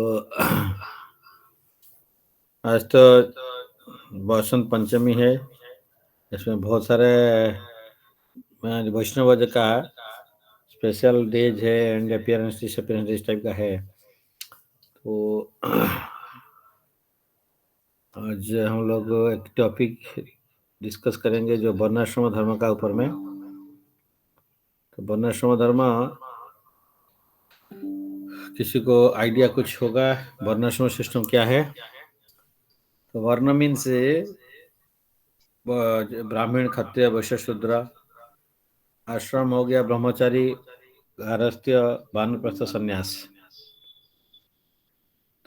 तो आज तो बसंत पंचमी है। इसमें बहुत सारे वैष्णव का स्पेशल डेज है एंड अपीयरेंस डिसअपीयरेंस इस टाइप का है। तो आज हम लोग एक टॉपिक डिस्कस करेंगे जो वर्णाश्रम धर्म का ऊपर में। तो वर्णाश्रम धर्म किसी को आइडिया कुछ होगा वर्णाश्रम सिस्टम क्या है? तो वर्ण मीन्स ब्राह्मण क्षत्रिय वैश्य शूद्र, आश्रम हो गया ब्रह्मचारी गारस्थ्य वानप्रस्थ संन्यास।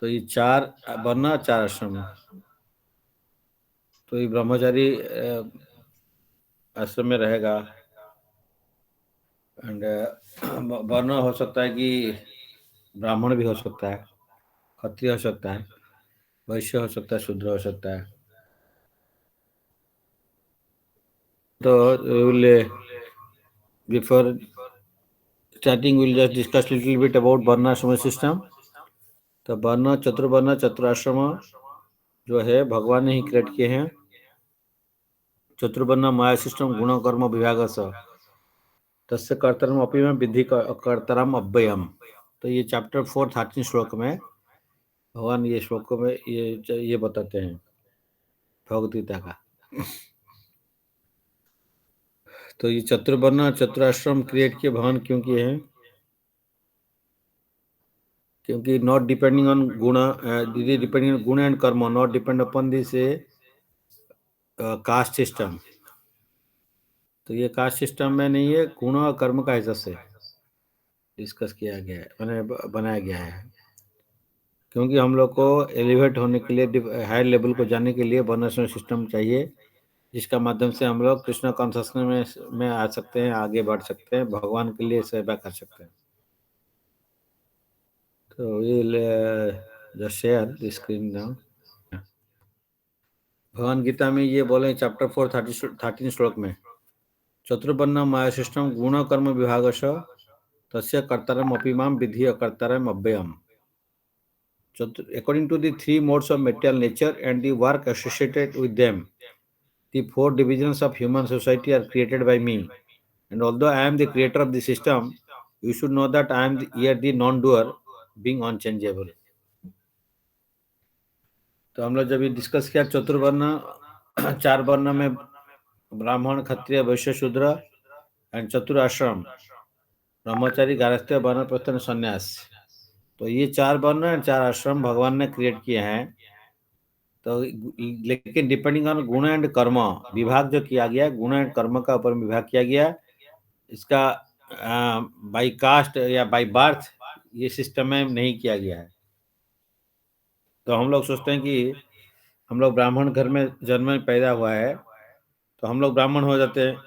तो ये चार वर्ण चार आश्रम। तो ये ब्रह्मचारी आश्रम में रहेगा एंड वर्ण हो सकता है कि ब्राह्मण भी हो सकता है, क्षत्रिय हो सकता है, वैश्य हो सकता है, शूद्र हो सकता है। तो before starting will just discuss little bit about वर्णाश्रम सिस्टम। तो वर्ण चतुर्वर्ण चतुराश्रम जो है भगवान ने ही क्रिएट किए हैं। चतुर्वर्ण माया सिस्टम गुण कर्म विभाग तस्य कर्तरम अपि में विधि कर्तरम अव्ययम। तो ये चैप्टर 4 13 श्लोक में भगवान ये श्लोकों में ये बताते हैं भगवद गीता का। तो ये चतुर्वर्ण चतुराश्रम क्रिएट किए भगवान क्यों किए हैं? क्योंकि नॉट डिपेंडिंग ऑन गुण, डिपेंडिंग ऑन गुण एंड कर्म, not depend upon this caste system. तो ये कास्ट सिस्टम में नहीं है, गुण और कर्म का हिसाब से डिस्कस किया गया है, मैंने बनाया गया है। क्योंकि हम लोग को एलिवेट होने के लिए हायर लेवल को जाने के लिए वर्णाश्रम सिस्टम चाहिए, जिसका माध्यम से हम लोग कृष्ण कॉन्शसनेस में आ सकते हैं, आगे बढ़ सकते हैं, भगवान के लिए सेवा कर सकते हैं। तो will share the screen now. भगवान गीता में ये बोले चैप्टर 4 13 श्लोक में, चतुर्वर्ण माया सिस्टम गुण कर्म विभाग तस्य कर्तारम अपि माम विधि कर्तारम अव्ययम। According to the three modes of material nature and the work associated with them, the four divisions of human society are created by me. And although I am the creator of the system, you should know that I am here the non-doer, being unchangeable. तो हम लोग जब ये discuss किया चतुर्वर्ण चार वर्ण में ब्राह्मण क्षत्रिय वैश्य शूद्र एंड चतुराश्रम ब्रह्मचारी गारस्थ्य वानप्रस्थ संन्यास। तो ये चार वर्ण चार आश्रम भगवान ने क्रिएट किए हैं। तो लेकिन डिपेंडिंग ऑन गुण एंड कर्म विभाग जो किया गया, गुण एंड कर्म का ऊपर विभाग किया गया। इसका बाय कास्ट या बाय बर्थ ये सिस्टम में नहीं किया गया है। तो हम लोग सोचते हैं कि हम लोग ब्राह्मण घर में जन्म में पैदा हुआ है तो हम लोग ब्राह्मण हो जाते हैं,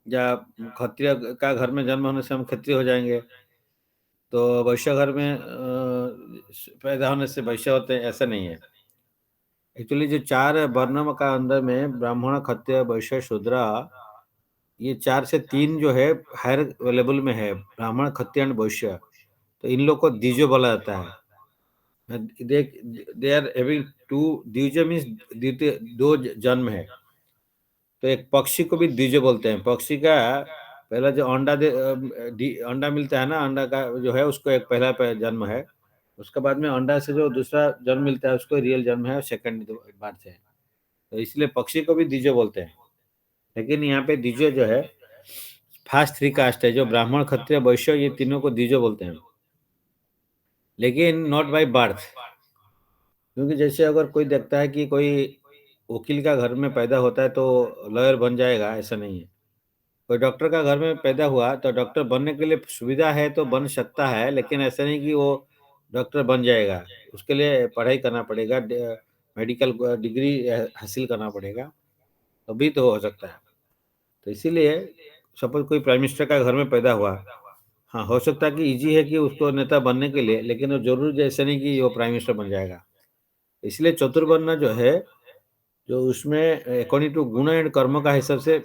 या क्षत्रिय का घर में जन्म होने से हम क्षत्रिय हो जाएंगे, तो वैश्य घर में पैदा होने से वैश्य होते हैं, ऐसा नहीं है। एक्चुअली जो चार वर्ण का अंदर में ब्राह्मण क्षत्रिय वैश्य शूद्र, ये 4 से 3 जो है हायर लेवल में है, ब्राह्मण क्षत्रिय एंड वैश्य। तो इन लोग को द्विज बोला जाता है। दे आर हैविंग टू, द्विज मीन्स द्वितीय, दो जन्म है। तो एक पक्षी को भी द्विज बोलते हैं। पक्षी का पहला जो अंडा मिलता है ना, अंडा का जो है उसको एक पहला जन्म है, उसके बाद में अंडा से जो दूसरा जन्म मिलता है उसको रियल जन्म है, सेकंड बर्थ है। तो इसलिए पक्षी को भी द्विज बोलते हैं। लेकिन यहाँ पे द्विज जो है फर्स्ट 3 कास्ट है, जो ब्राह्मण क्षत्रिय वैश्य, ये तीनों को द्विज बोलते हैं, लेकिन नॉट बाय बर्थ। क्योंकि जैसे अगर कोई देखता है कि कोई वकील का घर में पैदा होता है तो लॉयर बन जाएगा, ऐसा नहीं है। कोई डॉक्टर का घर में पैदा हुआ तो डॉक्टर बनने के लिए सुविधा है तो बन सकता है, लेकिन ऐसा नहीं कि वो डॉक्टर बन जाएगा। उसके लिए पढ़ाई करना पड़ेगा, मेडिकल डिग्री हासिल करना पड़ेगा, तभी तो हो सकता है। तो इसीलिए सपोज कोई प्राइम मिनिस्टर का घर में पैदा हुआ, हाँ हो सकता है कि इजी है कि उसको नेता बनने के लिए, लेकिन वो जरूर ऐसा नहीं कि वो प्राइम मिनिस्टर बन जाएगा। इसलिए चतुर्वर्ण जो है, जो उसमें अकॉर्डिंग टू गुण एंड कर्म का हिसाब से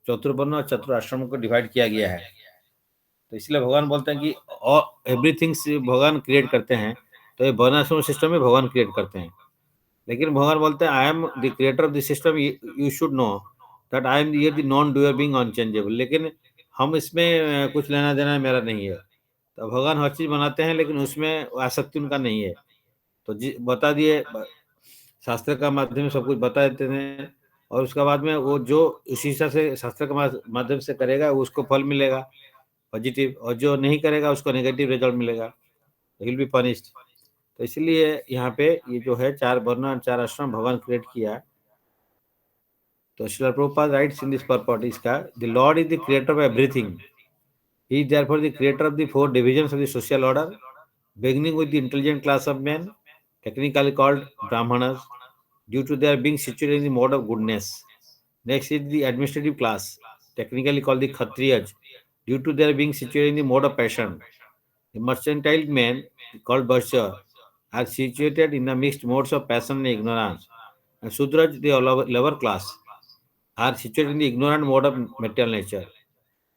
चतुर्वर्ण और चतुराश्रम को डिवाइड किया गया है। तो इसलिए भगवान बोलते हैं कि एवरीथिंग भगवान क्रिएट करते हैं, तो ये वर्णाश्रम सिस्टम में भगवान क्रिएट करते हैं। लेकिन भगवान बोलते हैं आई एम द क्रिएटर ऑफ the system, you should know that I am the non doer being unchangeable. लेकिन हम इसमें कुछ लेना देना मेरा नहीं है। तो भगवान हर चीज बनाते हैं, लेकिन उसमें आसक्ति उनका नहीं है। तो बता दिए, शास्त्र का माध्यम से सब कुछ बता देते हैं, और उसके बाद में वो जो उसी हिसाब से शास्त्र के माध्यम से करेगा उसको फल मिलेगा पॉजिटिव, और जो नहीं करेगा उसको नेगेटिव रिजल्ट मिलेगा, विल बी पनिश्ड। तो इसलिए यहाँ पे ये जो है 4 वर्ण और 4 आश्रम भगवान क्रिएट किया। तो Srila Prabhupada writes in this purport इसका, the lord is the creator of everything, he is therefore the creator ऑफ द 4 divisions of the social order, beginning with the intelligent class of men, technically called Brahmanas, due to their being situated in the mode of goodness. Next is the administrative class, technically called the Kshatriyas, due to their being situated in the mode of passion. The mercantile men, called Vaishya, are situated in the mixed modes of passion and ignorance. And Sudras, the lower class, are situated in the ignorant mode of material nature.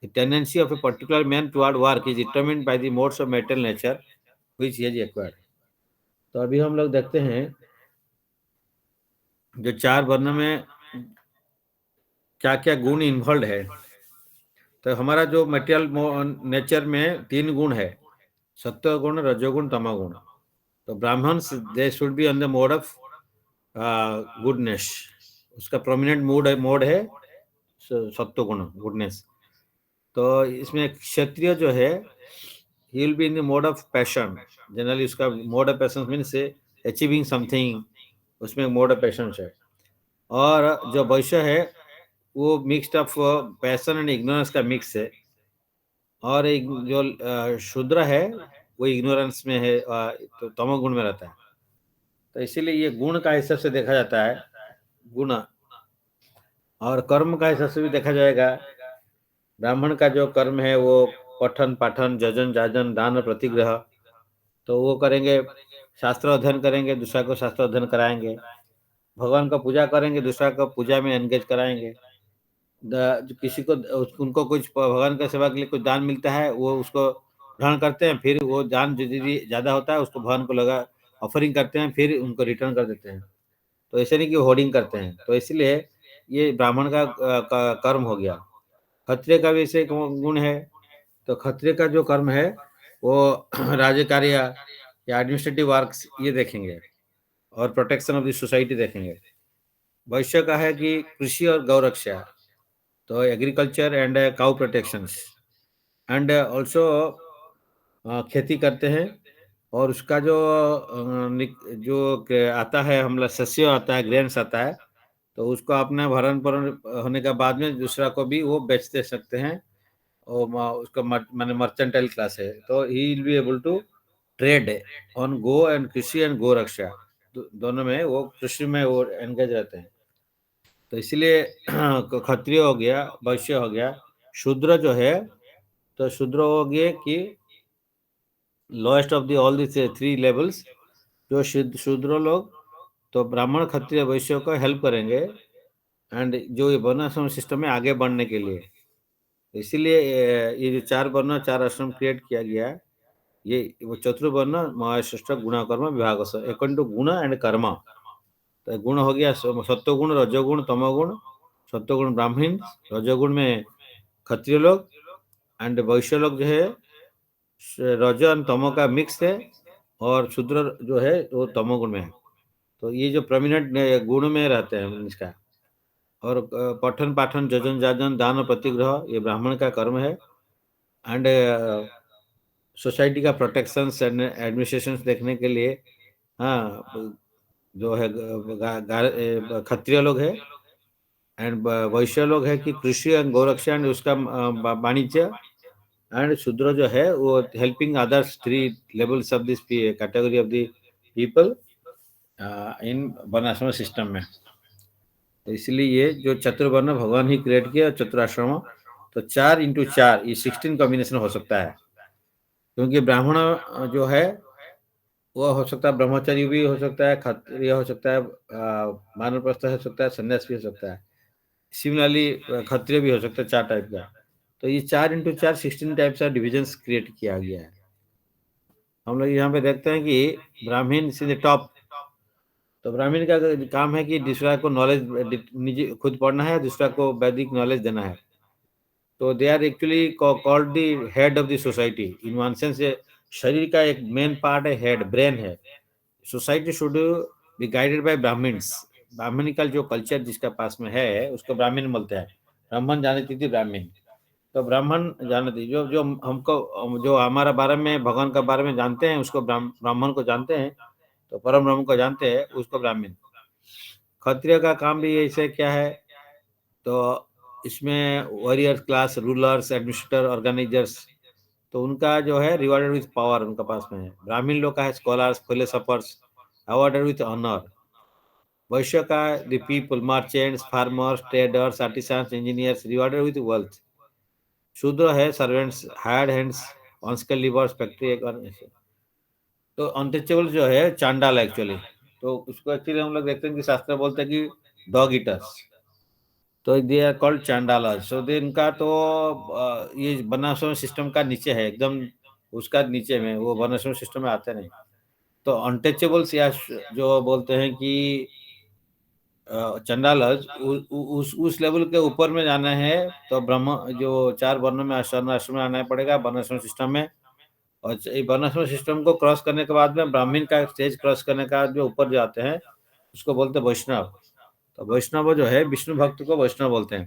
The tendency of a particular man toward work is determined by the modes of material nature which he has acquired. तो अभी हम लोग देखते हैं जो 4 वर्ण में क्या क्या गुण इन्वॉल्व है। तो हमारा जो मटेरियल नेचर में 3 गुण है, सत्व गुण, रजोगुण, तमोगुण। तो brahmins they should be on the mode of goodness, उसका प्रोमिनेंट मोड है सत्व गुण, गुडनेस। तो इसमें क्षत्रिय जो है he will be in the mode of passion, generally उसका mode of passion means achieving something, उसमें मोड ऑफ पैशन है। और जो वैश्य है वो mixed of passion and ignorance का मिक्स है। और एक जो शूद्र है वो इग्नोरेंस में है, तो तमोगुण में रहता है। तो इसीलिए ये गुण का हिसाब से देखा जाता है, गुण। और कर्म का हिसाब से भी देखा जाएगा। ब्राह्मण का जो कर्म है वो पठन पाठन, जजन जाजन, दान और प्रतिग्रह, तो वो करेंगे। शास्त्र अध्ययन करेंगे, दूसरा को शास्त्र अध्ययन कराएंगे। भगवान का पूजा करेंगे, दूसरा को पूजा में एंगेज कराएंगे। किसी को उनको कुछ भगवान का सेवा के लिए कुछ दान मिलता है, वो उसको ग्रहण करते हैं, फिर वो दान यदि ज्यादा होता है उसको भगवान को लगा ऑफरिंग करते हैं, फिर उनको रिटर्न कर देते हैं। तो ऐसे नहीं कि होर्डिंग करते हैं। तो इसलिए ये ब्राह्मण का कर्म हो गया। क्षत्रिय का भी ऐसे गुण है। तो क्षत्रिय का जो कर्म है वो राज्य कार्य या एडमिनिस्ट्रेटिव वर्क्स ये देखेंगे, और प्रोटेक्शन ऑफ द सोसाइटी देखेंगे। वैश्य का है कि कृषि और गौ रक्षा, तो agriculture and cow protections, and also खेती करते हैं। और उसका जो आता है, हम शस्य आता है, ग्रेन्स आता है, तो उसको अपना भरण पोषण होने के बाद में दूसरा को भी वो बेच दे सकते हैं। और उसका माने मर्चेंटाइल क्लास है, तो he will be able to trade on go and कृषि एंड गो रक्षा, दोनों में वो कृषि में वो एंगेज रहते हैं। तो इसलिए क्षत्रिय हो गया, वैश्य हो गया। शूद्र जो है, तो शूद्र हो गए कि lowest of the all the 3 levels, जो शूद्र लोग तो ब्राह्मण क्षत्रिय वैश्य को हेल्प करेंगे, एंड जो ये वर्णाश्रम सिस्टम में आगे बढ़ने के लिए। इसीलिए ये जो 4 वर्ण 4 आश्रम क्रिएट किया गया है, ये वो चतुर्वर्ण महाश्रेष्ठ गुण कर्म विभाग अकॉर्डिंग टू गुण एंड कर्म। तो गुण हो गया सत्वगुण, रजोगुण, तमोगुण। सत्वगुण ब्राह्मण, रजोगुण में क्षत्रिय लोग, एंड वैश्य लोग जो है रज और तमो का मिक्स है, और शूद्र जो है वो तमोगुण में है। तो ये जो प्रोमिनेंट गुण में रहते हैं इसका। और पठन पाठन, जजन जाजन, दान और प्रतिग्रह ये ब्राह्मण का कर्म है। एंड सोसाइटी का प्रोटेक्शन एंड एडमिनिस्ट्रेशन देखने के लिए, हाँ, जो है क्षत्रिय लोग है, एंड वैश्य लोग है कि कृषि एंड गौरक्षा एंड उसका वाणिज्य, एंड शूद्र जो है वो helping others 3 levels of this category of the people in वर्णाश्रम सिस्टम में। तो इसलिए ये जो चतुर्वर्ण भगवान ही क्रिएट किया, चतुराश्रम, तो 4 into 4 ये 16 कॉम्बिनेशन हो सकता है। क्योंकि ब्राह्मण जो है वो हो सकता है, ब्रह्मचारी भी हो सकता है, क्षत्रिय हो सकता है, वानप्रस्थ हो सकता है, संन्यास भी हो सकता है। सिमिलरली क्षत्रिय भी हो सकता है, 4 टाइप का। तो ये 4 into 4 16 types of divisions create किया गया है। हम लोग यहाँ पे देखते हैं कि ब्राह्मण से टॉप, तो ब्राह्मण का काम है कि दूसरा को नॉलेज निजी खुद पढ़ना है, दूसरा को वैदिक नॉलेज देना है। तो they are actually called the head of the society in one sense. शरीर का एक मेन पार्ट है, हेड ब्रेन है। Society should be guided by Brahmans. Brahmanical जो कल्चर जिसका पास में है उसको ब्राह्मण बोलते हैं। ब्राह्मण जानती थी ब्राह्मण, तो ब्राह्मण जानती जो जो हमको जो हमारा बारे में भगवान का बारे में जानते हैं उसको ब्राह्मण को जानते हैं, तो परम ब्रह्म को जानते हैं उसको ब्राह्मण। क्षत्रिय का काम भी ऐसे क्या है, तो इसमें warrior class, rulers, administrator, organizers, तो उनका जो है रिवार्डेड विथ पावर उनका पास में है। ब्राह्मण लोग का है scholars, philosophers, awarded with honour. वैश्य का the people, merchants, farmers, traders, artisans, engineers, rewarded with wealth. शूद्र है servants, hired hands, unskilled labours, factory. तो अनटचेबल जो है चांडाल एक्चुअली, तो उसको एक्चुअली हम लोग देखते हैं कि शास्त्र बोलते हैं कि डॉग ईटर्स, तो दे आर कॉल्ड चांडाला। सो दे इनका तो ये वर्णाश्रम सिस्टम का नीचे है एकदम, उसका नीचे में वो वर्णाश्रम सिस्टम में आते नहीं। तो अनटचेबल्स या जो बोलते हैं कि चंडालज उस लेवल के ऊपर में जाना है, तो ब्रह्म जो 4 वर्णों में आश्रम में आना पड़ेगा वर्णाश्रम सिस्टम में। और वर्णाश्रम सिस्टम को क्रॉस करने के बाद में ब्राह्मण का स्टेज क्रॉस करने का जो ऊपर जाते हैं उसको बोलते हैं वैष्णव। तो वैष्णव जो है विष्णु भक्त को वैष्णव बोलते हैं।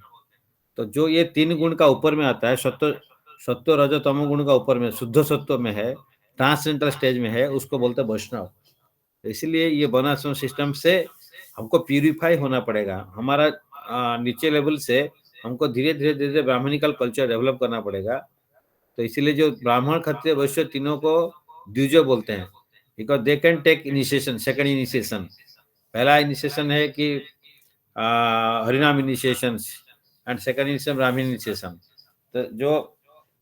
तो जो ये 3 गुण का ऊपर में आता है, सत्व सत्व रजो तमो गुण का ऊपर में शुद्ध सत्व में है, ट्रांसजेंडर स्टेज में है, उसको बोलते हैं वैष्णव। इसलिए ये वर्णाश्रम सिस्टम से हमको प्यूरिफाई होना पड़ेगा। हमारा नीचे लेवल से हमको धीरे धीरे धीरे ब्राह्मणिकल कल्चर डेवलप करना पड़ेगा। तो इसीलिए जो ब्राह्मण क्षत्रिय वैश्य तीनों को द्विज बोलते हैं, because they can take initiation, second initiation. पहला इनिशिएशन है कि हरिनाम initiation, and second initiation Brahmin initiation. तो जो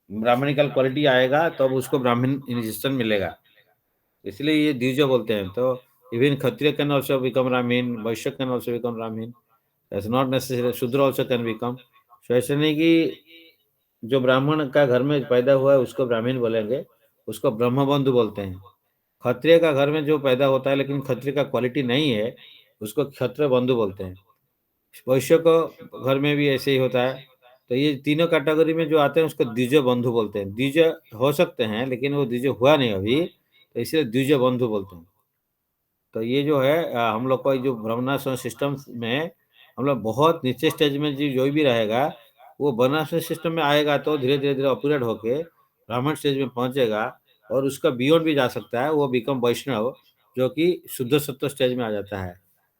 ब्राह्मणिकल क्वालिटी आएगा तब उसको ब्राह्मण इनिशिएशन मिलेगा, इसलिए ये द्विज बोलते हैं। तो even Kshatriya can also become ब्राह्मण, वैश्य कैन ऑल्सो बिकम ब्राह्मण, इट्स नॉट नेसेसरी शूद्र ऑल्सो कैन बिकम। सो ऐसे नहीं कि जो ब्राह्मण का घर में पैदा हुआ है उसको ब्राह्मण बोलेंगे, उसको ब्रह्मबंधु बोलते हैं। क्षत्रिय का घर में जो पैदा होता है लेकिन क्षत्रिय का क्वालिटी नहीं है उसको क्षत्रिय बंधु बोलते हैं। वैश्य को घर में भी ऐसे ही होता है। तो ये तीनों कैटेगरी में जो आते हैं उसको द्विज बंधु बोलते हैं। द्विज हो सकते हैं लेकिन वो द्विज हुआ नहीं अभी, तो इसलिए द्विज बंधु बोलते हैं। तो ये जो है हम लोग का जो ब्रह्मणाश्रम सिस्टम में हम लोग बहुत नीचे स्टेज में जो भी रहेगा वो वर्णाश्रम सिस्टम में आएगा तो धीरे धीरे धीरे अपग्रेड होके ब्राह्मण स्टेज में पहुंचेगा, और उसका बियॉन्ड भी जा सकता है, वो बिकम वैष्णव, जो कि शुद्ध सत्व स्टेज में आ जाता है।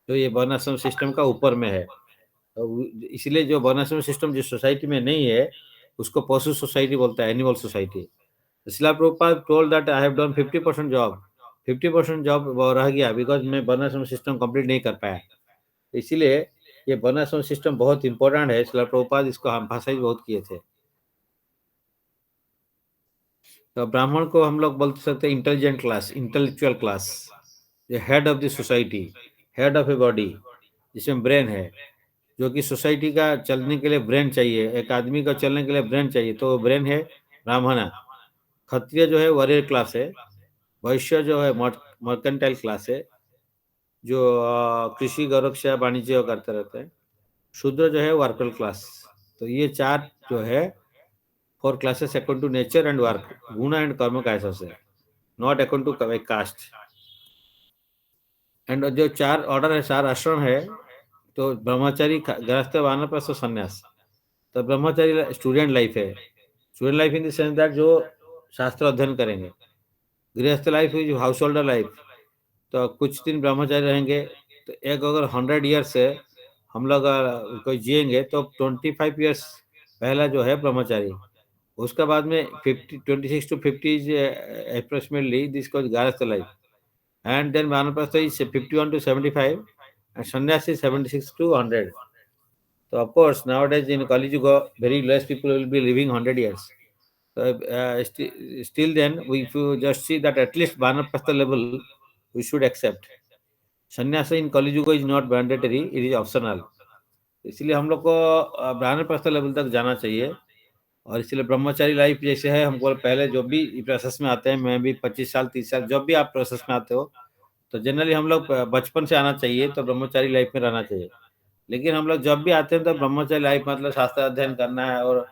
तो ये वर्णाश्रम सिस्टम का ऊपर में है। तो इसलिए जो वर्णाश्रम सिस्टम जिस सोसाइटी में नहीं है उसको पशु सोसाइटी बोलता है, animal society. Shila Prabhupada told that I have done 50% job, 50% job रह गया बिकॉज मैं वर्णाश्रम सिस्टम कंप्लीट नहीं कर पाया। इसीलिए ये वर्णाश्रम सिस्टम बहुत इंपॉर्टेंट है। शिला प्रभुपाद इसको हम भाषा ही बहुत किए थे। तो ब्राह्मण को हम लोग बोल सकते हैं इंटेलिजेंट क्लास, इंटेलेक्चुअल क्लास, ये head of the society, head of a body जिसमें ब्रेन है, जो कि सोसाइटी का चलने के लिए ब्रेन चाहिए। एक आदमी का चलने के लिए ब्रेन चाहिए, तो वो ब्रेन है ब्राह्मण। क्षत्रिय जो है वॉरियर क्लास है, वैश्य जो है मर्केंटाइल क्लास है, जो कृषि गौरक्षा वाणिज्य करते रहते हैं। शूद्र जो है वर्कर क्लास। तो ये 4 जो है 4 classes according to nature and work, गुण एंड कर्म का ऐसा से, not according to caste. And जो 4 ऑर्डर है, 4 आश्रम है, तो ब्रह्मचारी, गृहस्थ, वानप्रस्थ, संन्यास। तो ब्रह्मचारी स्टूडेंट लाइफ है, student life in the sense that जो शास्त्र अध्ययन करेंगे। गृहस्थ life is house holder life, तो कुछ दिन ब्रह्मचारी रहेंगे। तो एक अगर 100 ईयर्स से हम लोग कोई जिएंगे तो 25 ईयर्स पहला जो है ब्रह्मचारी, उसका बाद में 26 to 50 इज अप्रोक्सीमेटली दिस को गारस्थ लाइफ, एंड देन वानप्रस्थ is 51 to 75, and sannyasi 76 to 100. So of course nowadays in Kali Yuga very less people will be living 100 years. So still then we, if you just see that at least Vanaprastha level we should accept. Sannyasa in Kali Yuga is not mandatory, it is optional. इसलिए हम लोग को वानप्रस्थ level तक जाना चाहिए। और इसलिए ब्रह्मचारी लाइफ जैसे है, हमको पहले जो भी प्रोसेस में आते हैं, मैं भी 25 साल 30 साल जब भी आप प्रोसेस में आते हो, तो जनरली हम लोग बचपन से आना चाहिए, तो ब्रह्मचारी लाइफ में रहना चाहिए। लेकिन हम लोग जब भी आते हैं तो ब्रह्मचारी लाइफ मतलब शास्त्र अध्ययन करना है, और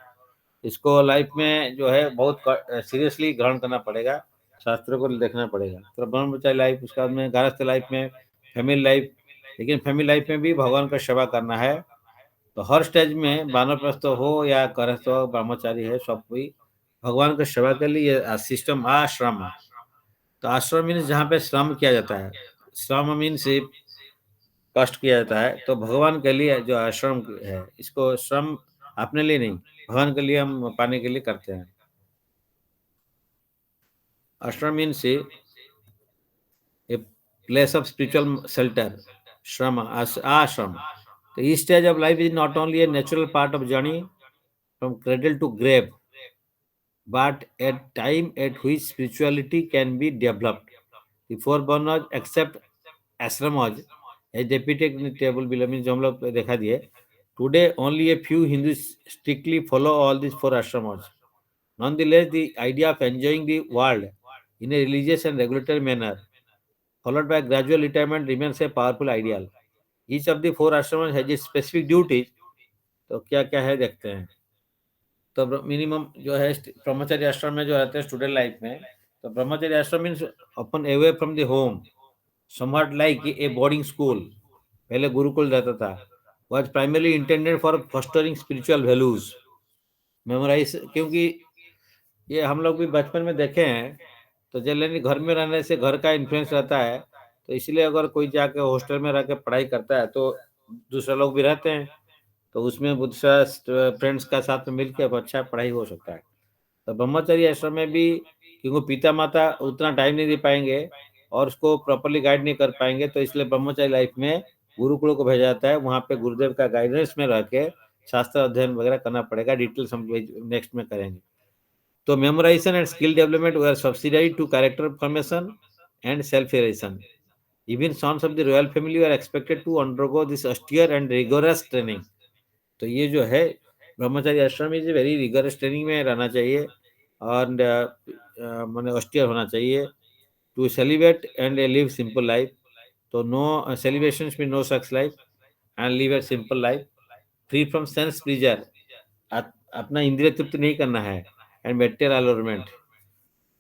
इसको लाइफ में जो है बहुत सीरियसली ग्रहण करना पड़ेगा, शास्त्रों को देखना पड़ेगा। तो ब्रह्मचारी लाइफ, उसके बाद में गृहस्थ लाइफ में फैमिली लाइफ, लेकिन फैमिली लाइफ में भी भगवान का सेवा करना है। तो हर स्टेज में वानप्रस्थ हो या गृहस्थ हो, ब्रह्मचारी है, सब कोई भगवान की सेवा के लिए सिस्टम आश्रम। तो आश्रम मीन्स जहाँ पे श्रम किया जाता है, श्रम मीन्स कष्ट किया जाता है, तो भगवान के लिए जो आश्रम है, इसको श्रम अपने लिए नहीं, भगवान के लिए हम पाने के लिए करते हैं। आश्रम means a place of spiritual shelter, श्रम आश्रम। तो each stage of life is not only a natural part of journey from cradle to grave, but a time at which spirituality can be developed. The four Varnas except ashrams as depicted in the table below, means जो हम लोग देखा दिए, today only a few Hindus strictly follow all these four ashrams. Nonetheless, the idea of enjoying the world in a religious and regulatory manner, followed by gradual retirement, remains a powerful ideal. Each of the four ashrams has its specific duties. तो क्या क्या है देखते हैं। तो minimum जो है ब्रह्मचर्य आश्रम में जो रहते हैं स्टूडेंट लाइफ में, तो ब्रह्मचर्य आश्रम मीन्स अपन away from the home, somewhat like a boarding school. पहले गुरुकुल रहता था, was primarily intended for fostering spiritual values, memorize. क्योंकि ये हम लोग भी बचपन में देखे हैं, तो जनरली घर में रहने से घर का इन्फ्लुएंस रहता है, तो इसलिए अगर कोई जाके हॉस्टल में रह के पढ़ाई करता है, तो दूसरे लोग भी रहते हैं, तो उसमें दूसरा फ्रेंड्स का साथ में मिलकर अच्छा पढ़ाई हो सकता है। तो ब्रह्मचर्य आश्रम में भी, क्योंकि पिता माता उतना टाइम नहीं दे पाएंगे और उसको प्रॉपरली गाइड नहीं कर पाएंगे, तो इसलिए ब्रह्मचर्य लाइफ में गुरुकुलों को भेजा जाता है। वहाँ पे गुरुदेव का गाइडेंस में रह के शास्त्र अध्ययन वगैरह करना पड़ेगा। डिटेल्स हम नेक्स्ट में करेंगे। तो memorization and skill development were subsidize to character formation and self realization. Even sons of the royal family are expected to undergo this austere and rigorous training. तो ये जो है ब्रह्मचारी आश्रम इज वेरी रिगरस ट्रेनिंग में रहना चाहिए, और मैंने ऑस्टियर होना चाहिए to celebrate and live simple life. तो नो सेलिब्रेशन में no sex life and live a simple life free from sense pleasure. अपना इंद्रिय तृप्त नहीं करना है, एंड मेटेरियल अलोरमेंट।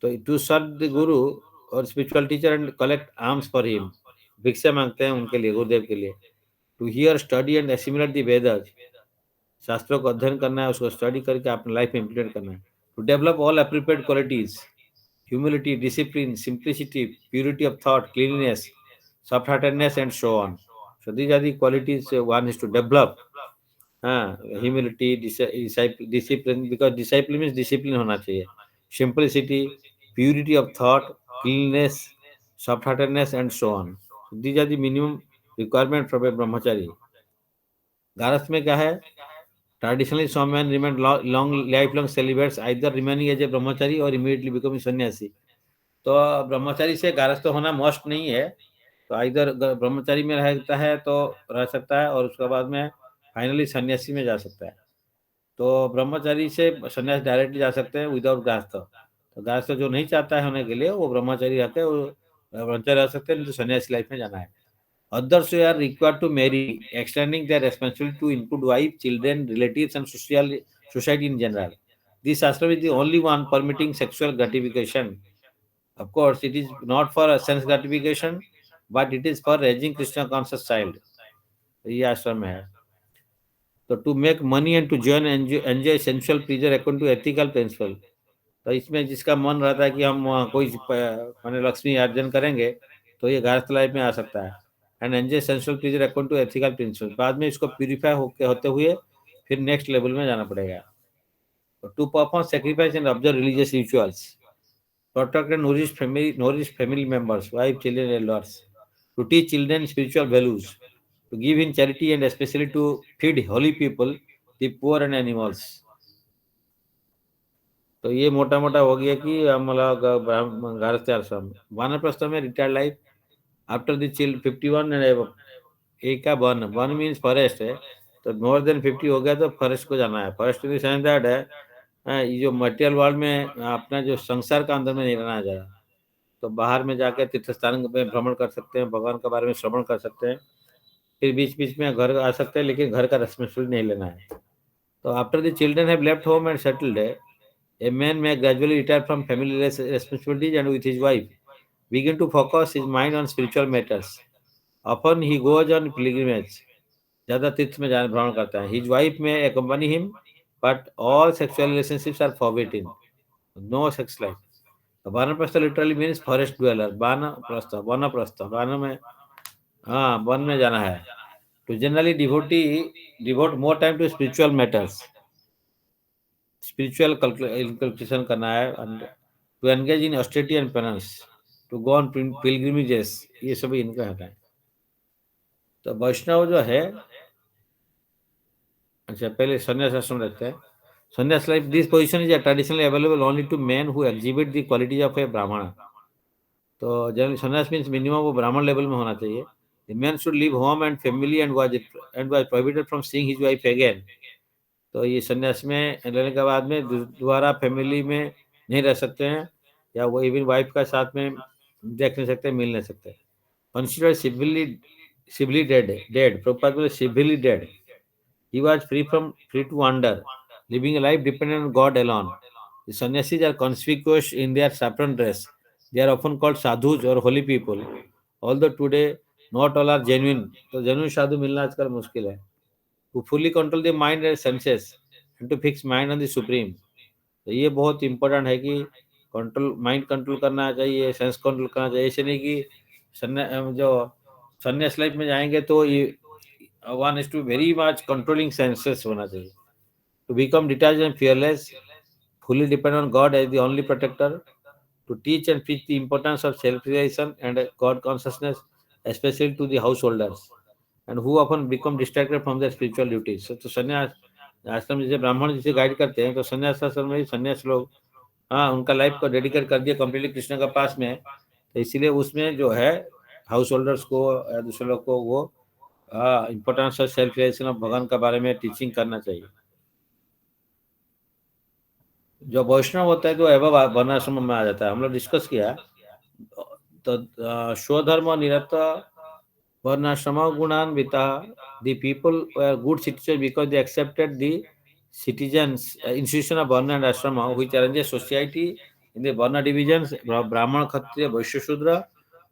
तो टू सर्व द गुरु और spiritual teacher and collect alms for him, भिक्षा मांगते हैं उनके लिए, गुरुदेव के लिए। To hear study and assimilate the Vedas, शास्त्रों को अध्ययन करना है, उसको स्टडी करके अपने लाइफ में इम्प्लीमेंट करना है। To develop all appropriate qualities, humility, discipline, simplicity, purity of thought, cleanliness, soft heartedness and so on. So these are the qualities one is to develop. Humility, discipline, because discipline means discipline होना चाहिए, simplicity, purity of thought, cleanliness, soft-heartedness and so on. So these are the minimum requirement from a brahmachari. गारस्थ में क्या है? Traditionally, some men remain lifelong celibates, either remaining as a brahmachari or immediately becoming sannyasi. तो ब्रह्मचारी से गारस्थ होना must नहीं है, तो इधर ब्रह्मचारी में रहता है तो रह सकता है, और उसके बाद में फाइनली सन्यासी में जा सकता है। तो ब्रह्मचारी से सन्यास डायरेक्टली जा सकते हैं विदाउट गृहस्थ। तो गृहस्थ जो नहीं चाहता है होने के लिए, वो ब्रह्मचारी रहते हैं, वो ब्रह्मचारी रह सकते हैं, नहीं तो सन्यासी लाइफ में जाना है। Others are required to marry, extending their responsibility to include wife, children, relatives, and society in general. This ashram is the only one permitting sexual gratification. Of course, it is not for a sense gratification, but it is for raising Krishna conscious child. ये आश्रम है। तो to make money and to जर्न enjoy sensual pleasure according to ethical principle. तो इसमें जिसका मन रहता है कि हम कोई मैंने लक्ष्मी अर्जन करेंगे, तो ये गृहस्थ लाइफ में आ सकता है। And enjoy sensual pleasure according to ethical principle. बाद में इसको प्यूरिफाई होते हुए फिर नेक्स्ट लेवल में जाना पड़ेगा। To perform sacrifice and observe religious rituals, protect and nourish family members, wife, children, elders, to teach children spiritual values, to give in charity, and especially to feed holy people, the poor and animals. तो ये मोटा मोटा हो गया कि हम लोग गृहस्थ आश्रम। वानप्रस्थ में retired life after the chilled 51 and above. एक का वन मीन्स फॉरेस्ट है, तो मोर देन 50 हो गया तो फॉरेस्ट को जाना है। Forest in the sense that है ये जो मटेरियल वर्ल्ड में अपना जो संसार का अंदर में नहीं रहना जा रहा, तो बाहर में जाकर तीर्थ स्थान में भ्रमण कर सकते हैं, भगवान के बारे में श्रवण कर सकते हैं, फिर बीच बीच में घर आ सकते हैं, लेकिन घर का रेस्पॉन्सिबिलिटी नहीं लेना है। तो after the children have left home and settled, a man may gradually retire from family responsibilities and with his wife begin to focus his mind on spiritual matters. Often he goes on pilgrimage. ज़्यादा तीर्थ में जाना भ्रमण करता है. His wife may accompany him, but all sexual relationships are forbidden. No sex life. वानप्रस्थ literally means forest dweller. वानप्रस्थ वान में हाँ वन में जाना है. To generally devote more time to spiritual matters. Spiritual inculcation करना है, and to engage in austerity and penance, to go on pilgrimages, ये सभी इनका है. तो वैष्णव जो है, अच्छा पहले संन्यास आश्रम रहते हैं. संन्यास life, this position is traditionally available only to man who exhibit the qualities of a brahmin. तो जनरली संन्यास मीन्स मिनिमम वो ब्राह्मण लेवल में होना चाहिए. The man should leave home and family and was prohibited from seeing his wife again. तो ये संन्यास में लेने के बाद में दोबारा फैमिली में नहीं रह सकते हैं, या वो इवन वाइफ का साथ में देख नहीं सकते, मिल नहीं सकते. Consider सिविली dead. प्रभुपाद बोले सिविली dead. He was free to wander, living a life dependent on God alone. The sannyasis are conspicuous in their saffron dress. They are often called sadhus or holy people. Although today not all are genuine. तो genuine साधु मिलना आजकल मुश्किल है. To fully control the mind and senses and to fix mind on the supreme. तो ये बहुत important है कि माइंड कंट्रोल करना चाहिए, सेंस कंट्रोल करना चाहिए. ऐसे नहीं कि जो संन्यास लाइफ में जाएंगे तो ये one is to very much controlling senses होना चाहिए. To become detached and fearless, fully depend on God as the only protector. To teach and preach the importance of self-realization and God consciousness, especially to the householders, and who often become distracted from their spiritual duties. So संन्यास आश्रम जैसे ब्राह्मण जिसे guide करते हैं, तो संन्यास आश्रम में संन्यास लोग हाँ उनका लाइफ को डेडिकेट कर दिया कम्प्लीटली कृष्ण का पास में. तो इसीलिए उसमें जो है हाउस होल्डर्स को या दूसरे लोग को वो importance of self realization of भगवान के बारे में टीचिंग करना चाहिए. जो वैष्णव होता है तो एवं वर्णाश्रम में आ जाता है. हम लोग डिस्कस किया तो स्वधर्म निरत वर्णाश्रम गुणान्विता. The people were good citizen because they accepted the citizens institution of varna and ashrama which arranges society in the varna divisions brahmana kshatriya vaishya shudra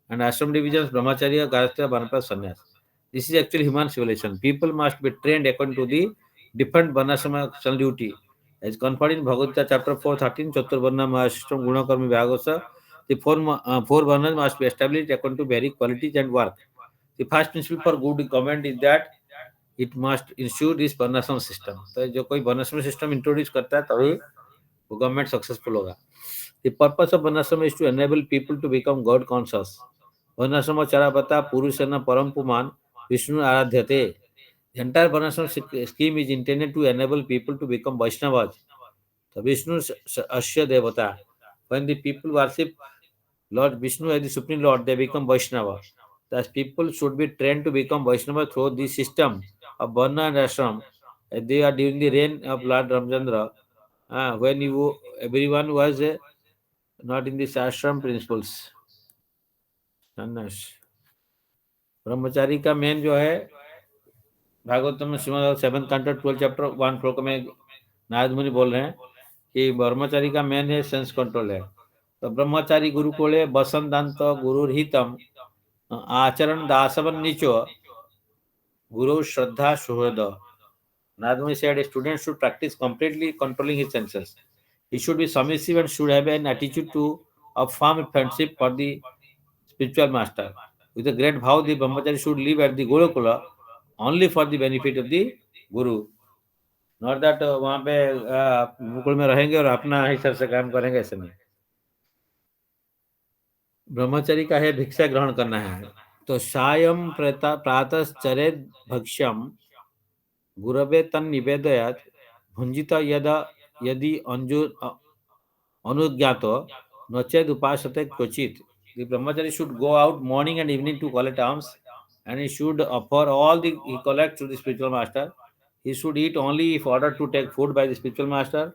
and ashram divisions brahmacharya gahastya vanapras sannyas. This is actually human civilization. People must be trained according to the different varnashrama duty as conferred in Bhagavad Gita chapter 4:13 chaturvarna mahashram gunakarma vyagasa. The four varnas must be established according to varied qualities and work. The first principle for good government is that it must ensure this वर्णाश्रम system. तो जो कोई वर्णाश्रम system introduce करता है तभी वो government successful होगा. The purpose of varnashram is to enable people to become god conscious. Varnashram चारापता पुरुषेण परम पुमान विष्णु आराध्यते. The entire वर्णाश्रम scheme is intended to enable people to become Vaishnavas. So Vishnu Asya Devata. When the people worship Lord Vishnu as the Supreme Lord, they become Vaishnava. Thus, people should be trained to become Vaishnava through the system of Varna and Ashram. They are during the reign of Lord Ramchandra, when everyone was not in this ashram principles. ब्रह्मचारी का main जो है भागवतम में Shrimad 7th canto 12th chapter 1 श्लोक में नारद मुनि बोल रहे हैं कि ब्रह्मचारी का मेन है सेंस कंट्रोल है. तो ब्रह्मचारी गुरुकुले बसंतांत गुरुहितम आचरण दासवन नीचो गुरु श्रद्धा सुहृद. Narad Muni said a student should practice completely controlling his senses. He should be submissive and should have an attitude of firm friendship for the spiritual master. With a great vow, the brahmachari should live at the Gurukula only for the benefit of the Guru. Not that वहाँ पे गुरुकुल में रहेंगे और अपना हिसाब से काम करेंगे, ऐसे नहीं. ब्रह्मचरी का है भिक्षा ग्रहण करना है. तो सायं प्रातश्चरेद भक्ष्यम गुरवे तन निवेदयात भुंजित यदि अनुज्ञातो नचेद उपासते क्वचित. The brahmachari should go out morning and evening to collect alms, and he should offer all he collects to the spiritual master. He should eat only if ordered to take food by the spiritual master,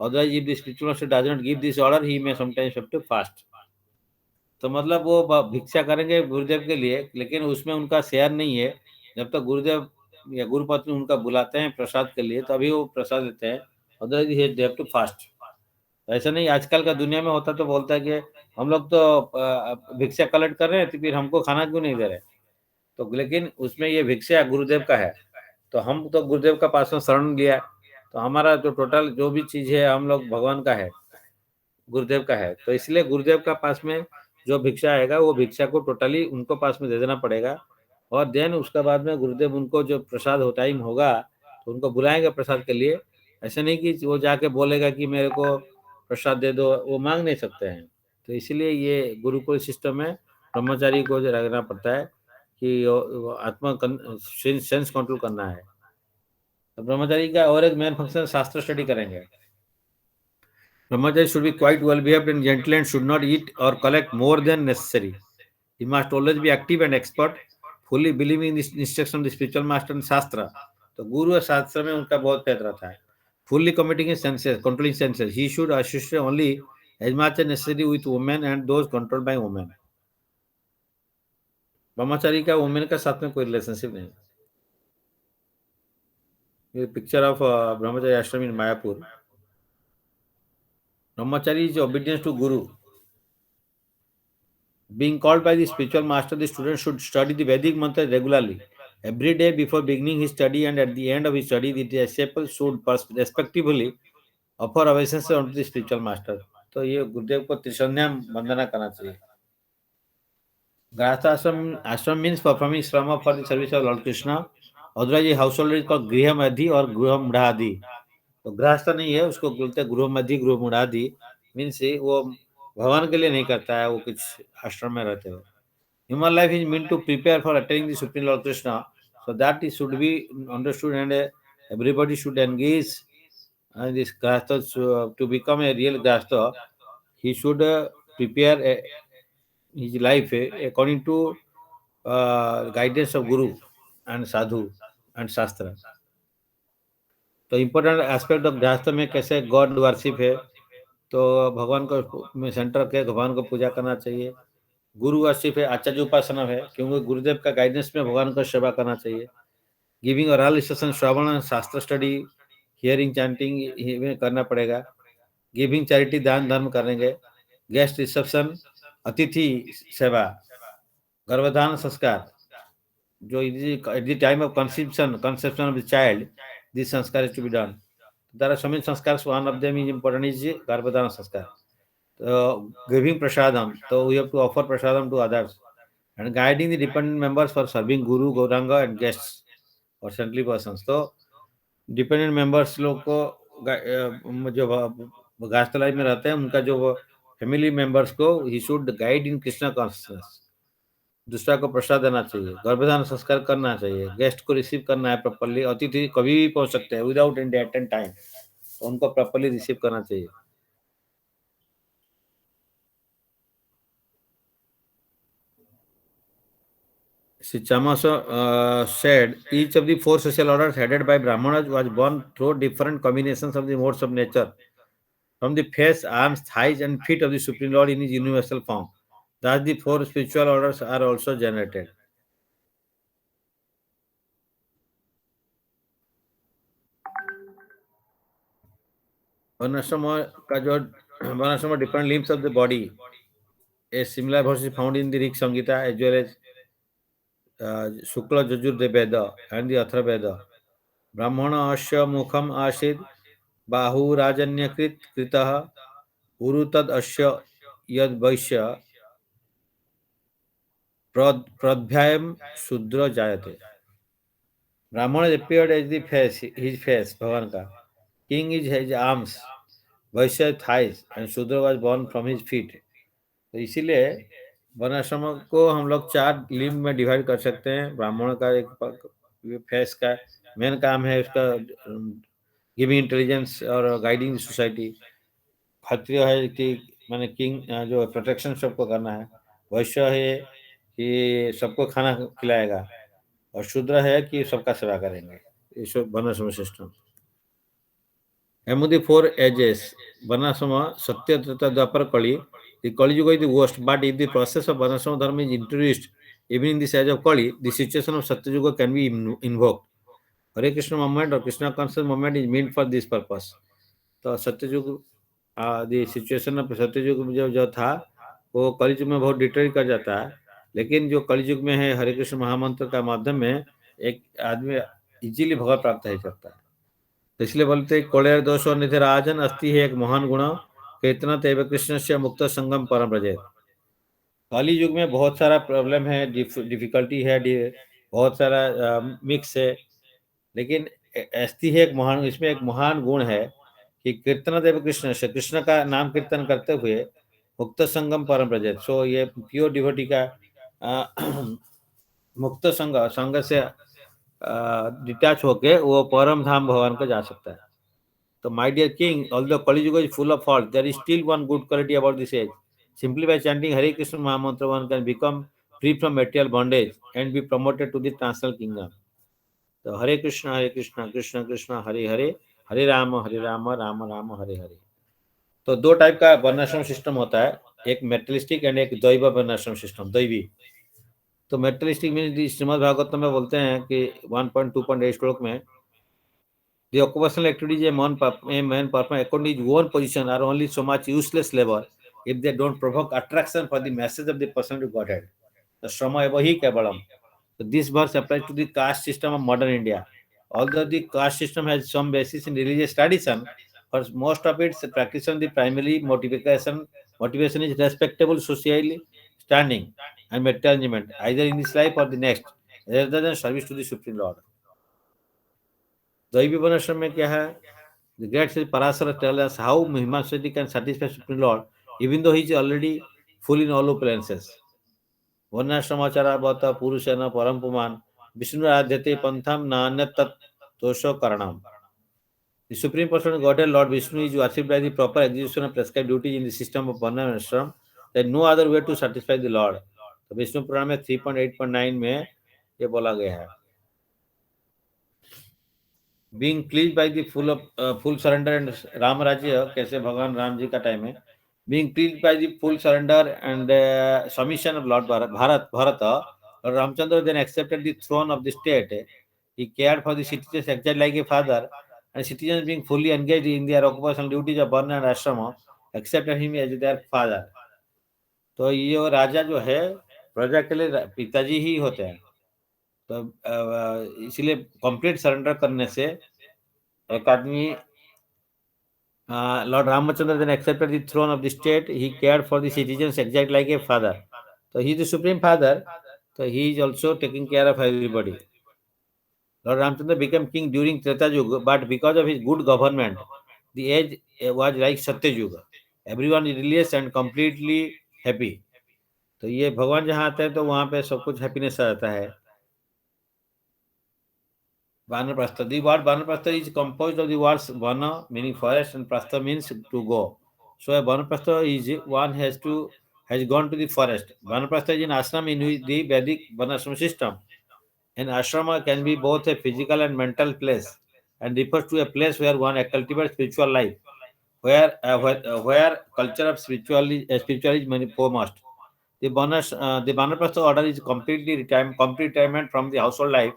otherwise if the spiritual master does not give this order he may sometimes have to fast. तो मतलब वो भिक्षा करेंगे गुरुदेव के लिए, लेकिन उसमें उनका शेयर नहीं है। जब तक गुरुदेव या गुरुपत्नी उनका बुलाते हैं प्रसाद के लिए तभी वो प्रसाद लेते हैं, otherwise they have to fast. ऐसा नहीं आजकल का दुनिया में होता तो बोलता है कि हम लोग तो भिक्षा कलेक्ट कर रहे हैं तो फिर हमको खाना क्यों नहीं दे रहे। तो लेकिन उसमें ये भिक्षा गुरुदेव का है, तो हम तो गुरुदेव का पास में शरण लिया, तो हमारा जो टोटल जो भी चीज है हम लोग भगवान का है, गुरुदेव का है। तो इसलिए गुरुदेव का पास में जो भिक्षा आएगा वो भिक्षा को टोटली उनको पास में दे देना पड़ेगा। और देन उसके बाद में गुरुदेव उनको जो प्रसाद हो टाइम होगा तो उनको बुलाएंगे प्रसाद के लिए। ऐसे नहीं कि वो जाके बोलेगा कि मेरे को प्रसाद दे दो, वो मांग नहीं सकते हैं। तो इसीलिए ये गुरुकुल सिस्टम में ब्रह्मचारी को जो रखना पड़ता है कि वो आत्मा सेंस कंट्रोल करना है। तो ब्रह्मचारी का और एक मेन फंक्शन शास्त्र स्टडी करेंगे। Brahmachari should be quite well behaved and gentle and should not eat or collect more than necessary. He must always be active and expert, fully believing in the instruction of the spiritual master and Shastra. तो गुरु और शास्त्र में उनका बहुत faith रहता है। Fully committing his senses, controlling senses. He should associate only as much as necessary with women and those controlled by women. ब्रह्मचारी का women का साथ में कोई रिलेशनशिप नहीं। ये पिक्चर ऑफ ब्रह्मचारी आश्रम इन Mayapur. Brahmachari is obedience to Guru. Being called by the spiritual master, the student should study the Vedic mantra regularly. Every day before beginning his study and at the end of his study, the disciple should respectively offer obeisance unto the spiritual master. तो ये गुरुदेव को त्रिसंध्या वंदना करना चाहिए। Grahastha ashram means performing shrama for the service of Lord Krishna. Otherwise, a householder is called Grihamadhi or Grihamdhadi. तो गृहस्थ नहीं है, उसको बोलते हैं गृहमध्यी गृहमुढ़ादि। मीन्स वो भगवान के लिए नहीं करता है, वो कुछ आश्रम में रहते हो। Human life is meant to prepare for attaining the Supreme Lord Krishna, so that it should be understood and everybody should engage in this grahastha. To become a real grahastha, he should prepare his life according to guidance of Guru and Sadhu and Shastra. तो important aspect of गृहस्थ में कैसे God worship है, तो भगवान को में centre के भगवान को पूजा करना चाहिए। गुरु वर्शिप है, आचार्य उपासना है, क्योंकि गुरुदेव का गाइडेंस में भगवान को सेवा करना चाहिए। गिविंग और ऑल सेशन श्रवण शास्त्र स्टडी हियरिंग चैंटिंग में करना पड़ेगा। गिविंग चैरिटी दान धर्म करेंगे। गेस्ट रिसेप्शन अतिथि सेवा, गर्भधान संस्कार जो at the time of conception of the child this samskara is to be done. There are so many sanskars. One of them is important is Garbhadana sanskar. Giving prasadam. So we have to offer prasadam to others. And guiding the dependent members for serving Guru, Gauranga and guests or saintly persons. तो dependent members लोग को जो गास्तलाई में रहते हैं उनका जो family members को he should guide in Krishna consciousness. दूसरा को प्रसाद देना चाहिए, गर्भधान संस्कार करना चाहिए, गेस्ट को रिसीव करना है प्रॉपर्ली। अतिथि कभी भी पहुंच सकते हैं without in date and time, तो उनको प्रॉपर्ली रिसीव करना चाहिए। Sri Chamasa said each of the four social orders headed by Brahmanas was born through different combinations of the modes of nature, from the face, arms, thighs, and feet of the Supreme Lord in his universal form. Thus, the four spiritual orders are also generated. Varnashrama का जो Varnashrama different limbs of the body. A similar verse is found in the Rig Samgita as well as Shukla Jajur Veda and the Athra Veda. Brahmana Asya Mukham Ashid Bahu Rajanyakrit Kritah Urutad Asya Yad Vaishya Pradhyayam Shudra Jayate. Brahmana appeared as the face, his face, Bhavan ka. King is his arms, Vaishya thighs, and Shudra was born from his feet. तो इसीलिए वर्णाश्रम को हम लोग चार limb में divide कर सकते हैं। ब्राह्मण का एक फेस का मेन काम है उसका गिविंग इंटेलिजेंस और गाइडिंग सोसाइटी। क्षत्रिय है कि माने किंग जो प्रोटेक्शन सबको करना है। वैश्य है कि सबको खाना खिलाएगा और शूद्र है कि सबका सेवा करेंगे। ये सब वर्णाश्रम system. Among the four ages, Varnashrama, Satya, Treta, Dwapar, Kali, the Kali Yuga is the worst, but if the process of Varnashrama Dharma is introduced, even in the age of Kali, the situation of Satya Yuga can be invoked. Hare Krishna movement or Krishna conscious movement is meant for this purpose. तो सत्ययुग the situation of सत्ययुग में जो था वो कलयुग में बहुत detail कर जाता है, लेकिन जो कलयुग में है हरे कृष्ण महामंत्र का माध्यम में एक आदमी इजीली भगवत प्राप्त हो सकता है। तो इसलिए बोलते कोलेर दोष और निधि राजन अस्थि है एक महान गुण कीर्तन तेव कृष्ण से मुक्त संगम परम ब्रजे। कली युग में बहुत सारा प्रॉब्लम है, डिफिकल्टी है, बहुत सारा मिक्स है, लेकिन अस्थि है एक महान, इसमें एक महान गुण है कि कीर्तन देव कृष्ण से कृष्ण का नाम कीर्तन करते हुए मुक्त संगम परम ब्रजेत। सो ये प्योर डिवोटी का मुक्त संग से डिटैच होके वो परम धाम भगवान को जा सकता है। तो my dear king, although Kaliyuga is full of fault, there is still one good quality about this age. Simply by chanting Hare Krishna mahamantra one can become free from material bondage and be promoted to the transcendental kingdom. तो हरे कृष्ण कृष्ण कृष्ण हरे हरे, हरे राम राम राम हरे हरे। तो दो type का वर्णाश्रम system होता है, एक मेटलिस्टिक and एक दैव वर्णाश्रम सिस्टम, दैवी। तो मेटलिस्टिक मीन श्रीमद् भागवत में बोलते हैं कि 1.2.8 श्लोक में the occupational activities a man perform according to his own position are only so much useless labor if they don't provoke attraction for the message of the person to Godhead. The Shrama eva hi kevalam. So this verse applies to the caste system of modern India. Although the caste system has some basis in religious tradition, for most of its practitioner the primary motivation is respectable social standing and material either in this life or the next, rather than service to the Supreme Lord. दैवी वर्णाश्रम में क्या है? The great sage Parasara tells us how Mahimashwari can satisfy Supreme Lord even though he is already full in all appearances. वर्णाश्रमाचारा बता पुरुषेण परम पुमान विष्णु आद्यते पंथम नान्य तत्तोषो कारणम। The Supreme Personality Godhead Lord Vishnu is worshipped by the proper execution of prescribed duties in the system of Varna and Ashram. There is no other way to satisfy the Lord. तो विष्णु पुराण में 3.8.9 में ये बोला गया है। Being pleased by the full surrender and Ram Rajya, कैसे भगवान राम जी का टाइम है, being pleased by the full surrender and submission of Lord Bharata, Lord Ramchandra then accepted the throne of the state. He cared for the citizens exactly like a father, and citizens being fully engaged in their occupational duties of Varna and Ashrama accepted him as their father. तो ये राजा जो है प्रजा के लिए पिताजी ही होते हैं। तो इसलिए कंप्लीट सरेंडर करने से एक आदमी Lord Ramachandra then accepted the throne of the state. He cared for the citizens exactly like a father. So he is the supreme father. So he is also taking care of everybody. Lord Ramachandra became king during Treta Yuga, but because of his good government, the age was like Satya Yuga. Everyone is released and completely happy. तो ये भगवान जहाँ आते हैं तो वहाँ पे सब कुछ हैप्पीनेस आ जाता है। Vanaprastha. The word Vanaprastha is composed of the words Vana meaning forest and Prastha means to go. So a Vanaprastha is one has gone to the forest. Vanaprastha is an ashram in the Vedic Vanashram system. An ashrama can be both a physical and mental place and refers to a place where one cultivates spiritual life, where culture of spirituality is foremost. The Vanaprastha order is complete retirement from the household life,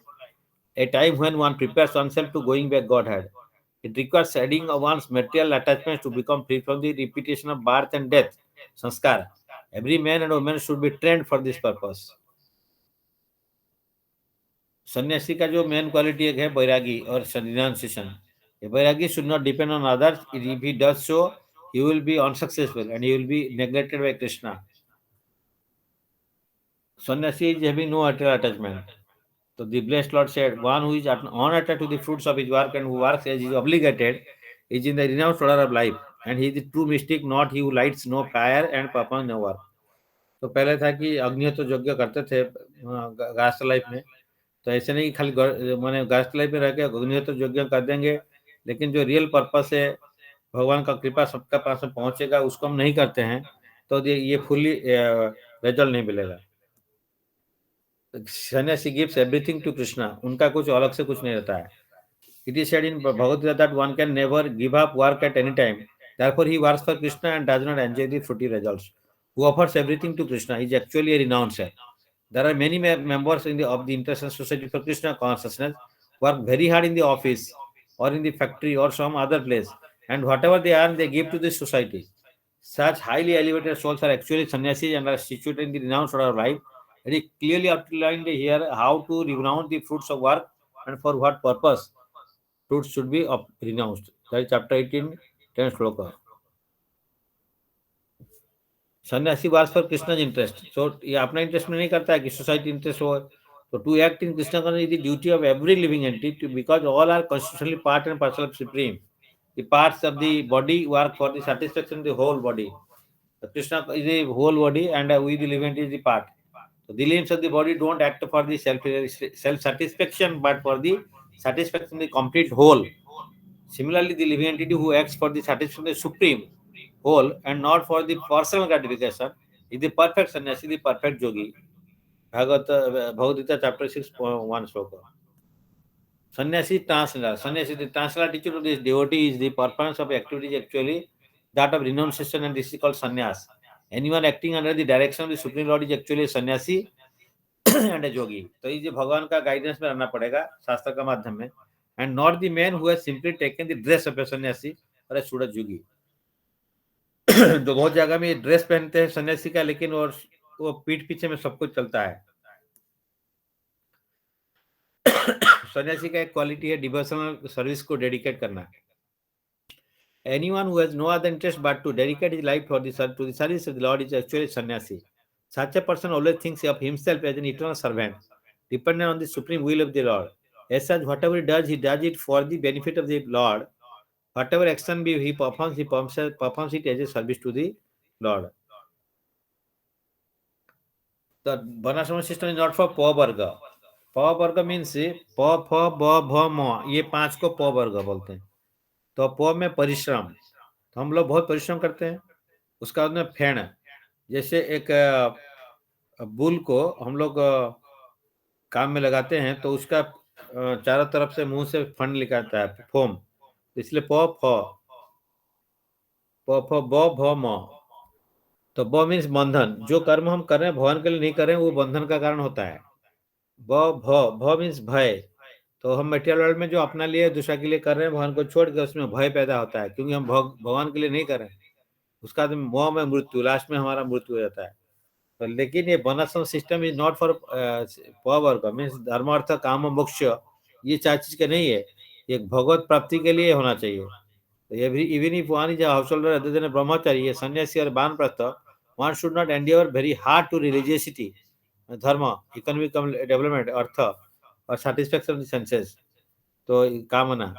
a time when one prepares oneself to going back Godhead. It requires shedding of one's material attachments to become free from the repetition of birth and death, sanskar. Every man and woman should be trained for this purpose. सन्यासी का जो main quality एक है बैरागी और renunciation. ये बैरागी should not depend on others. If he does so, he will be unsuccessful and he will be neglected by Krishna. Sannyasi is having no material attachment. So the blessed Lord said, one who is unattached to the fruits of his work and who works as is obligated is in the renounced order of life. And he is the true mystic, not he who lights no fire and performs no work. तो पहले था कि अग्निहोत्र यज्ञ करते थे गास्त्र life में, तो ऐसे नहीं खाली माने गास्त्र लाइफ में रह के अग्निहोत्र यज्ञ कर देंगे, लेकिन जो रियल पर्पस है भगवान का कृपा सबका पास में पहुंचेगा उसको हम नहीं करते हैं तो ये फुल्ली रिजल्ट नहीं मिलेगा। सन्यासी गिव्स एवरीथिंग टू कृष्णा, उनका कुछ अलग से कुछ नहीं रहता है। It is said in Bhagavad Gita that one can never give up work at any time. Therefore, he works for Krishna and does not enjoy the fruity results. Who offers everything to Krishna is actually a renouncer. There are many members of the International Society for Krishna Consciousness work very hard in the office or in the factory or some other place, and whatever they earn, they give to the society. Such highly elevated souls are actually sannyasis and are situated in the renounced order of life. It is clearly outlined here how to renounce the fruits of work and for what purpose fruits should be renounced. That is chapter 18, 10 shloka. सन्यासी works for Krishna's interest so ये अपना interest में नहीं करता है कि society interest हो तो to act in Krishna consciousness is the duty of every living entity because all are constitutionally part and parcel of supreme the parts of the body work for the satisfaction of the whole body Krishna is the whole body and we the living entity is the part so the limbs of the body don't act for the self satisfaction but for the satisfaction of the complete whole. Similarly, the living entity who acts for the satisfaction of the supreme whole and not for the personal gratification is the perfect sannyasi, the perfect yogi. Bhagavad Gita chapter 6, 1 sloka. Sannyasi translator. Sannyasi, the translator teacher of this devotee is the performance of activities actually that of renunciation and this is called sannyas. Anyone acting under the direction of the Supreme Lord is actually a sannyasi and a yogi. तो ये भगवान का guidance में रहना पड़ेगा शास्त्र का माध्यम में and not the man who has simply taken the dress of a sannyasi or a Surat yogi. जो बहुत जगह में ड्रेस पहनते हैं सन्यासी का लेकिन वो पीठ पीछे में सब कुछ चलता है. सन्यासी का एक क्वालिटी है डिवोशनल सर्विस को डेडिकेट करना. Anyone who has no other interest but to dedicate his life to the service of the Lord is actually sannyasi. Such a person always thinks of himself as an eternal servant, dependent on the supreme will of the Lord. As such, whatever he does it for the benefit of the Lord. Whatever action he performs it as a service to the Lord. The Varnashram system is not for Pa Varga. Pa Varga means Pa, Pha, Ba, Bha, Ma. ये पांच को Pa Varga बोलते हैं. तो प में परिश्रम, तो हम लोग बहुत परिश्रम करते हैं. उसका बाद में फेण, जैसे एक बुल को हम लोग काम में लगाते हैं तो उसका चारों तरफ से मुंह से फंड निकलता है फोम, इसलिए प फ ब भ म. तो ब मीन्स बंधन, जो कर्म हम कर रहे हैं भगवान के लिए नहीं कर रहे हैं वो बंधन का कारण होता है. भ मीन्स भय, तो हम मटेरियल वर्ल्ड में जो अपना लिए दूसरा के लिए कर रहे हैं भगवान को छोड़ के उसमें भय पैदा होता है क्योंकि हम भगवान के लिए नहीं कर रहे हैं. उसका मोह में मृत्यु, लास्ट में हमारा मृत्यु हो जाता है. तो लेकिन ये वर्णाश्रम सिस्टम इज नॉट फॉर वर्ग मीन्स धर्म अर्थ काम मोक्ष, ये चार चीज का नहीं है. ये भगवत प्राप्ति के लिए होना चाहिए. तो even if one is a householder other than a brahmachari, a sannyasi or banprastha, one should not endeavor very hard to religiosity, dharma, economic development, artha, or satisfaction of the senses. So kamana,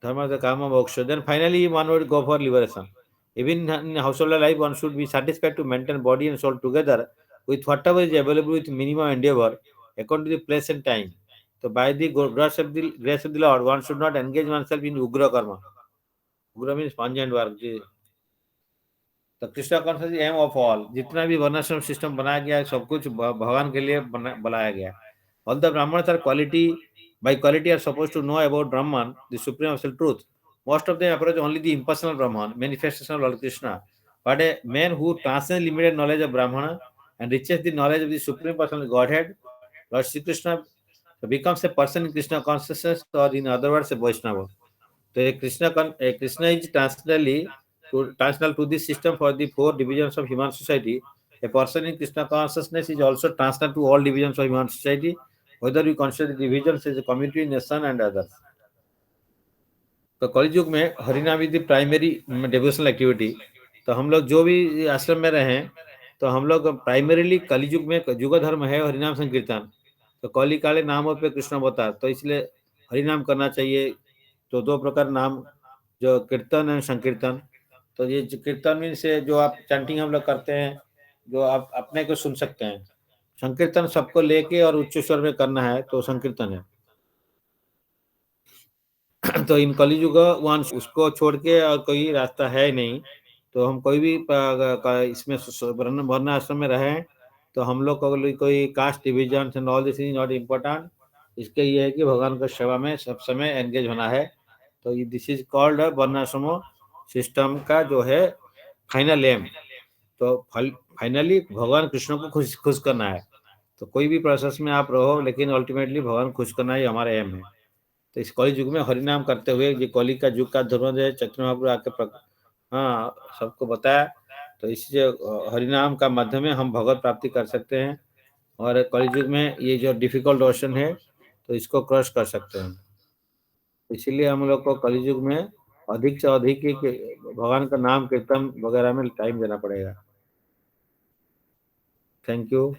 dharma, the kama, moksha. Then finally one would go for liberation. Even in householder life, one should be satisfied to maintain body and soul together with whatever is available with minimum endeavor according to the place and time. So by the grace of the Lord, one should not engage oneself in ugra karma. Ugra means pungent work. तो Krishna consciousness aim of all, जितना भी वर्णाश्रम system बनाया गया है सब कुछ भगवान के लिए बनाया गया. All the Brahmans are by quality are supposed to know about Brahman, the supreme absolute truth. Most of them approach only the impersonal Brahman, manifestation of Lord Krishna. But a man who transcends limited knowledge of Brahmana and reaches the knowledge of the supreme personal Godhead, Lord Sri Krishna, becomes a person in Krishna consciousness, or in other words, a Vaishnava. So Krishna is transcendental to this system for the four divisions of human society. A person in Krishna consciousness is also transcendental to all divisions of human society, whether we consider the divisions as a community, nation, and others. तो कलयुग में हरिनाम is the primary devotional activity. तो हम लोग जो भी आश्रम में रहे तो हम लोग प्राइमरीली कलयुग में युग धर्म है हरिनाम संकीर्तन. तो कली काले नामों पे कृष्ण अवतार, तो इसलिए हरिनाम करना चाहिए. तो दो प्रकार नाम, जो कीर्तन है संकीर्तन. तो ये कीर्तन मीन से जो आप चैंटिंग हम लोग करते हैं, जो आप अपने को सुन सकते हैं. संकीर्तन सबको लेके और उच्च स्वर में करना है तो संकीर्तन है. तो इन कलियुग वन उसको छोड़ के और कोई रास्ता है नहीं. तो हम कोई भी इसमें वर्ण आश्रम में रहे तो हम लोग को कोई caste division and all this is not important. इसके ये है कि भगवान की सेवा में सब समय एंगेज होना है। तो ये दिस इज कॉल्ड वर्णाश्रम सिस्टम का जो है फाइनल एम। तो फाइनली भगवान कृष्ण को खुश खुश करना है। तो कोई भी प्रोसेस में आप रहो, लेकिन अल्टीमेटली भगवान खुश करना ही हमारा एम है। तो इस कली युग में हरिनाम करते हुए, ये कली का युग का धर्म है, चैतन्य महाप्रभु आके हाँ सबको बताया। तो इसी हरिनाम का माध्यम में हम भगवत प्राप्ति कर सकते हैं, और कलयुग में ये जो डिफिकल्ट ओशन है तो इसको क्रॉस कर सकते हैं। इसीलिए हम लोग को कलयुग में अधिक से अधिक ही भगवान का नाम कीर्तन वगैरह में टाइम देना पड़ेगा। Thank you.